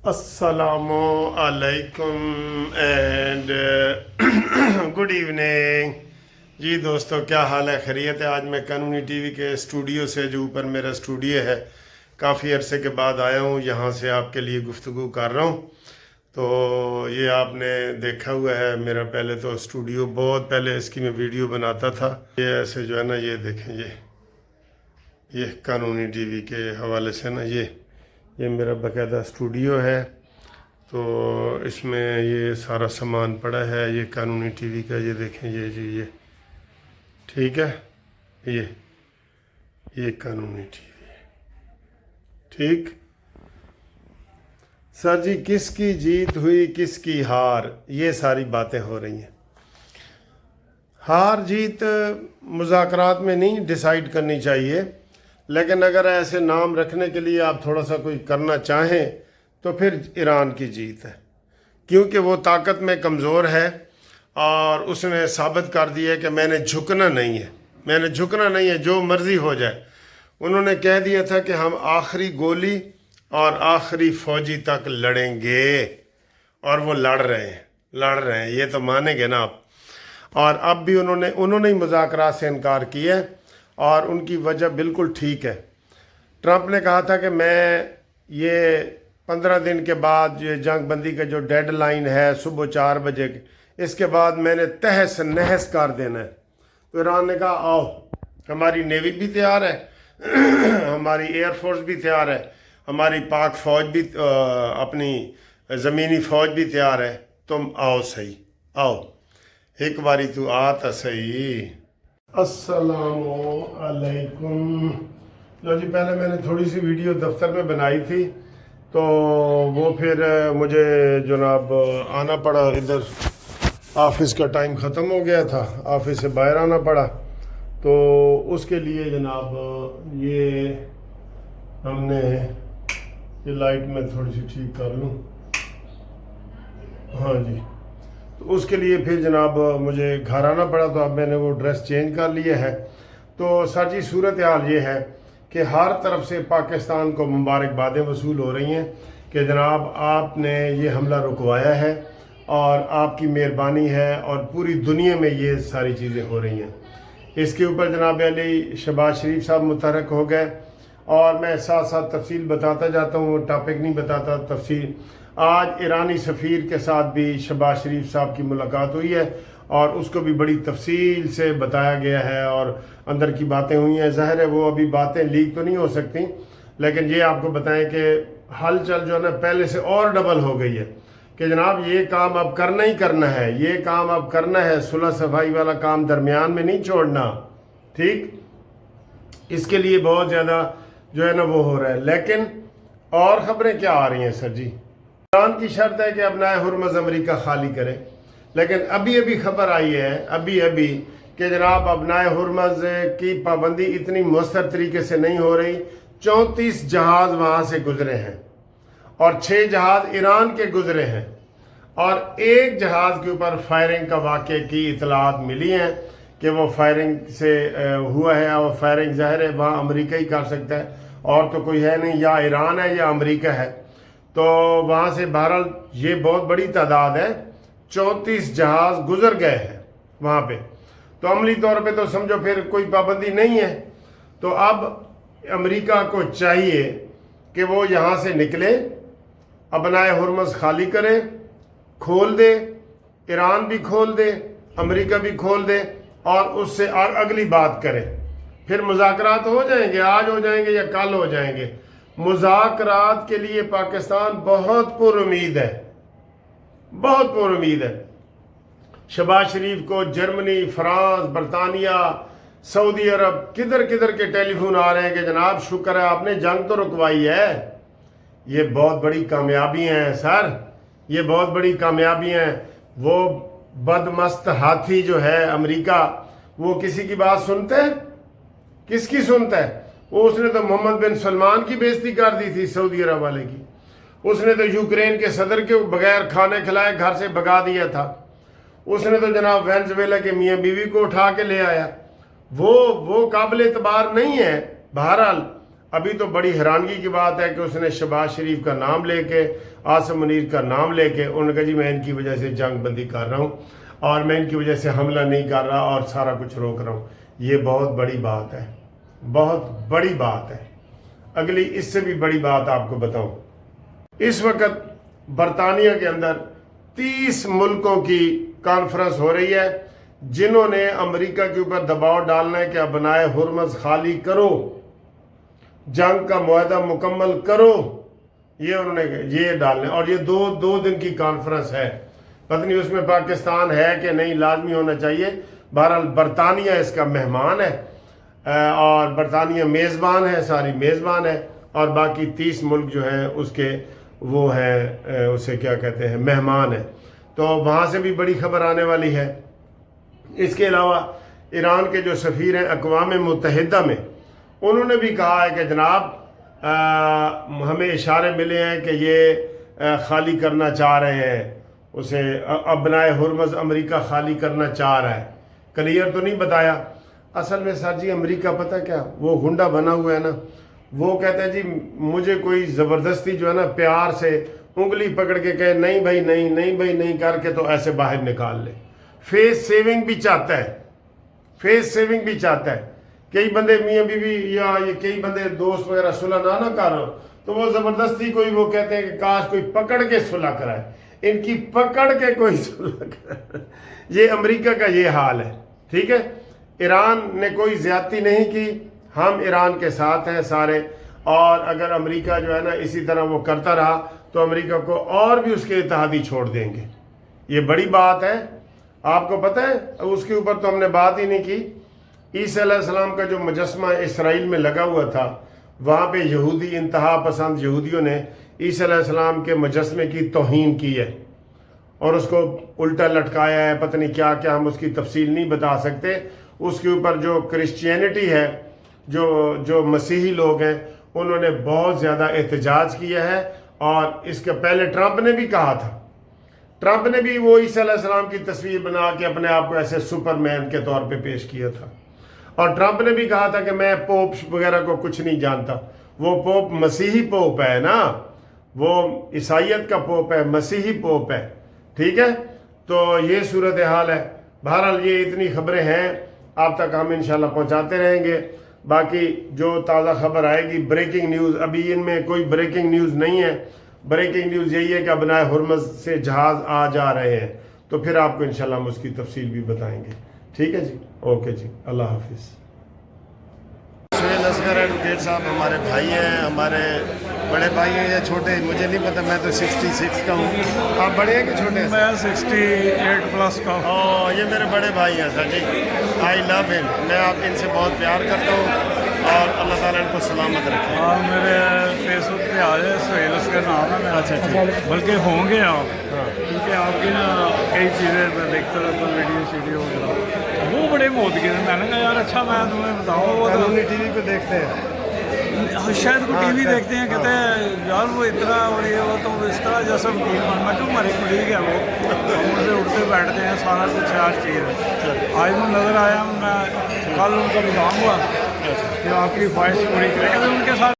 السلام علیکم and good evening جی دوستو، کیا حال ہے؟ خیریت ہے؟ آج میں قانونی ٹی وی کے اسٹوڈیو سے، جو اوپر میرا اسٹوڈیو ہے، کافی عرصے کے بعد آیا ہوں، یہاں سے آپ کے لیے گفتگو کر رہا ہوں۔ تو یہ آپ نے دیکھا ہوا ہے میرا پہلے تو اسٹوڈیو، بہت پہلے اس کی میں ویڈیو بناتا تھا۔ یہ ایسے جو ہے نا، یہ دیکھیں، یہ قانونی ٹی وی کے حوالے سے نا، یہ میرا باقاعدہ اسٹوڈیو ہے۔ تو اس میں یہ سارا سامان پڑا ہے، یہ قانونی ٹی وی کا، یہ دیکھیں، یہ ٹھیک ہے، یہ قانونی ٹی وی ہے، ٹھیک۔ سر جی، کس کی جیت ہوئی، کس کی ہار، یہ ساری باتیں ہو رہی ہیں۔ ہار جیت مذاکرات میں نہیں ڈیسائیڈ کرنی چاہیے، لیکن اگر ایسے نام رکھنے کے لیے آپ تھوڑا سا کوئی کرنا چاہیں تو پھر ایران کی جیت ہے، کیونکہ وہ طاقت میں کمزور ہے اور اس نے ثابت کر دیا ہے کہ میں نے جھکنا نہیں ہے، جو مرضی ہو جائے۔ انہوں نے کہہ دیا تھا کہ ہم آخری گولی اور آخری فوجی تک لڑیں گے، اور وہ لڑ رہے ہیں، یہ تو مانیں گے نا آپ۔ اور اب بھی انہوں نے مذاکرات سے انکار کیا ہے، اور ان کی وجہ بالکل ٹھیک ہے۔ ٹرمپ نے کہا تھا کہ میں یہ 15 دن کے بعد یہ جنگ بندی کا جو ڈیڈ لائن ہے صبح 4 بجے، اس کے بعد میں نے تہس نہس کر دینا ہے۔ تو ایران نے کہا آؤ، ہماری نیوی بھی تیار ہے، ہماری ایئر فورس بھی تیار ہے، ہماری پاک فوج بھی، اپنی زمینی فوج بھی تیار ہے، تم آؤ صحیح، آؤ ایک باری تو آتا صحیح۔ السلام علیکم۔ لو جی، پہلے میں نے تھوڑی سی ویڈیو دفتر میں بنائی تھی، تو وہ پھر مجھے جناب آنا پڑا ادھر، آفس کا ٹائم ختم ہو گیا تھا، آفس سے باہر آنا پڑا، تو اس کے لیے جناب یہ ہم نے، یہ لائٹ میں تھوڑی سی ٹھیک کر لوں، ہاں جی، تو اس کے لیے پھر جناب مجھے گھر آنا پڑا، تو اب میں نے وہ ڈریس چینج کر لیا ہے۔ تو سر جی، صورتحال یہ ہے کہ ہر طرف سے پاکستان کو مبارکبادیں وصول ہو رہی ہیں کہ جناب آپ نے یہ حملہ رکوایا ہے، اور آپ کی مہربانی ہے، اور پوری دنیا میں یہ ساری چیزیں ہو رہی ہیں۔ اس کے اوپر جناب علی شہباز شریف صاحب متحرک ہو گئے، اور میں ساتھ ساتھ تفصیل بتاتا جاتا ہوں، وہ ٹاپک نہیں بتاتا تفصیل۔ آج ایرانی سفیر کے ساتھ بھی شہباز شریف صاحب کی ملاقات ہوئی ہے، اور اس کو بھی بڑی تفصیل سے بتایا گیا ہے، اور اندر کی باتیں ہوئی ہیں۔ ظاہر ہے وہ ابھی باتیں لیک تو نہیں ہو سکتی، لیکن یہ آپ کو بتائیں کہ ہلچل جو ہے نا پہلے سے اور ڈبل ہو گئی ہے کہ جناب یہ کام اب کرنا ہی کرنا ہے، یہ کام اب کرنا ہے، صلح صفائی والا کام درمیان میں نہیں چھوڑنا، ٹھیک۔ اس کے لیے بہت زیادہ جو ہے نا وہ ہو رہا ہے۔ لیکن اور خبریں کیا آ رہی ہیں سر جی؟ ایران کی شرط ہے کہ ابنائے ہرمز امریکہ خالی کرے، لیکن ابھی خبر آئی ہے کہ جناب ابنائے ہرمز کی پابندی اتنی مؤثر طریقے سے نہیں ہو رہی۔ 34 جہاز وہاں سے گزرے ہیں، اور 6 جہاز ایران کے گزرے ہیں، اور ایک جہاز کے اوپر فائرنگ کا واقعے کی اطلاعات ملی ہیں کہ وہ فائرنگ سے ہوا ہے، اور فائرنگ ظاہر ہے وہاں امریکہ ہی کر سکتا ہے، اور تو کوئی ہے نہیں، یا ایران ہے یا امریکہ ہے۔ تو وہاں سے بہرحال یہ بہت بڑی تعداد ہے، 34 جہاز گزر گئے ہیں وہاں پہ، تو عملی طور پہ تو سمجھو پھر کوئی پابندی نہیں ہے۔ تو اب امریکہ کو چاہیے کہ وہ یہاں سے نکلے، ابنائے ہرمز خالی کرے، کھول دے، ایران بھی کھول دے، امریکہ بھی کھول دے، اور اس سے اگلی بات کرے، پھر مذاکرات ہو جائیں گے، آج ہو جائیں گے یا کل ہو جائیں گے۔ مذاکرات کے لیے پاکستان بہت پر امید ہے، بہت پر امید ہے۔ شہباز شریف کو جرمنی، فرانس، برطانیہ، سعودی عرب، کدھر کے ٹیلی فون آ رہے ہیں کہ جناب شکر ہے آپ نے جنگ تو رکوائی ہے۔ یہ بہت بڑی کامیابی ہیں سر، یہ بہت بڑی کامیابی ہیں۔ وہ بدمست ہاتھی جو ہے امریکہ، وہ کسی کی بات سنتا ہے؟ کس کی سنتا ہے؟ اس نے تو محمد بن سلمان کی بےزتی کر دی تھی، سعودی عرب والے کی۔ اس نے تو یوکرین کے صدر کے بغیر کھانے کھلائے گھر سے بھگا دیا تھا۔ اس نے تو جناب وینزویلا کے میاں بیوی کو اٹھا کے لے آیا۔ وہ قابل اعتبار نہیں ہے۔ بہرحال ابھی تو بڑی حیرانگی کی بات ہے کہ اس نے شہباز شریف کا نام لے کے، عاصم منیر کا نام لے کے انہوں نے کہا جی میں ان کی وجہ سے جنگ بندی کر رہا ہوں اور میں ان کی وجہ سے حملہ نہیں کر رہا اور سارا کچھ روک رہا ہوں. یہ بہت بڑی بات ہے، بہت بڑی بات ہے. اگلی اس سے بھی بڑی بات آپ کو بتاؤں. اس وقت برطانیہ کے اندر 30 ملکوں کی کانفرنس ہو رہی ہے جنہوں نے امریکہ کے اوپر دباؤ ڈالنا ہے کہ اب بنائے ہرمز خالی کرو، جنگ کا معاہدہ مکمل کرو. یہ انہوں نے یہ ڈالنا ہے اور یہ دو دن کی کانفرنس ہے. پتہ نہیں اس میں پاکستان ہے کہ نہیں، لازمی ہونا چاہیے. بہرحال برطانیہ اس کا مہمان ہے اور برطانیہ میزبان ہے، ساری میزبان ہے، اور باقی 30 ملک جو ہیں اس کے وہ ہیں اسے کیا کہتے ہیں، مہمان ہیں. تو وہاں سے بھی بڑی خبر آنے والی ہے. اس کے علاوہ ایران کے جو سفیر ہیں اقوام متحدہ میں، انہوں نے بھی کہا ہے کہ جناب ہمیں اشارے ملے ہیں کہ یہ خالی کرنا چاہ رہے ہیں، اسے ابنائے ہرمز امریکہ خالی کرنا چاہ رہا ہے. کلیئر تو نہیں بتایا. اصل میں سر جی امریکہ پتہ کیا وہ گنڈا بنا ہوا ہے نا، وہ کہتا ہے جی مجھے کوئی زبردستی جو ہے نا پیار سے انگلی پکڑ کے کہے نہیں بھائی نہیں، نہیں بھائی نہیں کر کے تو ایسے باہر نکال لے. فیس سیونگ بھی چاہتا ہے، فیس سیونگ بھی چاہتا ہے. کئی بندے میاں بیوی یا یہ کئی بندے دوست وغیرہ صلح نہ کر رہے تو وہ زبردستی کوئی وہ کہتے ہیں کہ کاش کوئی پکڑ کے صلح کرائے. ان کی پکڑ کے کوئی صلح کرائے. یہ امریکہ کا یہ حال ہے. ٹھیک ہے، ایران نے کوئی زیادتی نہیں کی، ہم ایران کے ساتھ ہیں سارے، اور اگر امریکہ جو ہے نا اسی طرح وہ کرتا رہا تو امریکہ کو اور بھی اس کے اتحادی چھوڑ دیں گے. یہ بڑی بات ہے. آپ کو پتہ ہے اس کے اوپر تو ہم نے بات ہی نہیں کی. عیسیٰ علیہ السلام کا جو مجسمہ اسرائیل میں لگا ہوا تھا، وہاں پہ یہودی انتہا پسند یہودیوں نے عیسیٰ علیہ السلام کے مجسمے کی توہین کی ہے اور اس کو الٹا لٹکایا ہے. پتہ نہیں کیا کیا، ہم اس کی تفصیل نہیں بتا سکتے. اس کے اوپر جو کرسچینٹی ہے، جو مسیحی لوگ ہیں، انہوں نے بہت زیادہ احتجاج کیا ہے. اور اس کے پہلے ٹرمپ نے بھی کہا تھا، ٹرمپ نے بھی وہ عیسیٰ علیہ السلام کی تصویر بنا کے اپنے آپ کو ایسے سپر مین کے طور پہ پیش کیا تھا. اور ٹرمپ نے بھی کہا تھا کہ میں پوپ وغیرہ کو کچھ نہیں جانتا. وہ پوپ مسیحی پوپ ہے نا، وہ عیسائیت کا پوپ ہے، مسیحی پوپ ہے. ٹھیک ہے، تو یہ صورتحال ہے. بہرحال یہ اتنی خبریں ہیں، آپ تک ہم انشاءاللہ پہنچاتے رہیں گے. باقی جو تازہ خبر آئے گی، بریکنگ نیوز، ابھی ان میں کوئی بریکنگ نیوز نہیں ہے. بریکنگ نیوز یہی ہے کہ ابنائے ہرمز سے جہاز آ جا رہے ہیں، تو پھر آپ کو انشاءاللہ ہم اس کی تفصیل بھی بتائیں گے. ٹھیک ہے جی، اوکے جی، اللہ حافظ. سہیل اصغر ایڈوکیٹ صاحب ہمارے بھائی ہیں، ہمارے بڑے بھائی ہیں یا چھوٹے، مجھے نہیں پتہ. میں تو 66 کا ہوں. آپ بڑے ہیں کہ چھوٹے ہیں؟ میں 68 پلس کا ہوں. اوہ، یہ میرے بڑے بھائی ہیں سر جی. آئی لو ہم. میں آپ ان سے بہت پیار کرتا ہوں اور اللہ تعالیٰ ان کو سلامت رکھے. اور میرے فیس بک پہ آ جائے، سہیل اصغر نام ہے میرا. اچھا ٹھیک، بلکہ ہوں گے آپ، ہاں کیونکہ آپ کی نا کئی چیزیں میں دیکھتا رہتا ہوں، ویڈیو وغیرہ. وہ بڑے موت کے میں نے کہا یار اچھا میں تمہیں بتاؤں. وہ قانونی ٹی وی پہ دیکھتے ہیں، شاید وہ ٹی وی دیکھتے ہیں، کہتے ہیں یار وہ اتنا اور یہ وہ تو اس طرح جیسا وکیل بننا کیوں ہمارے کلیگ ہے وہ، ہم ان سے اٹھتے بیٹھتے ہیں، سارا کچھ ہر چیز ہے. آج میں نظر آیا، میں کل ان کا نظام ہوا کہ آپ کی خواہش پوری کریں، ان کے ساتھ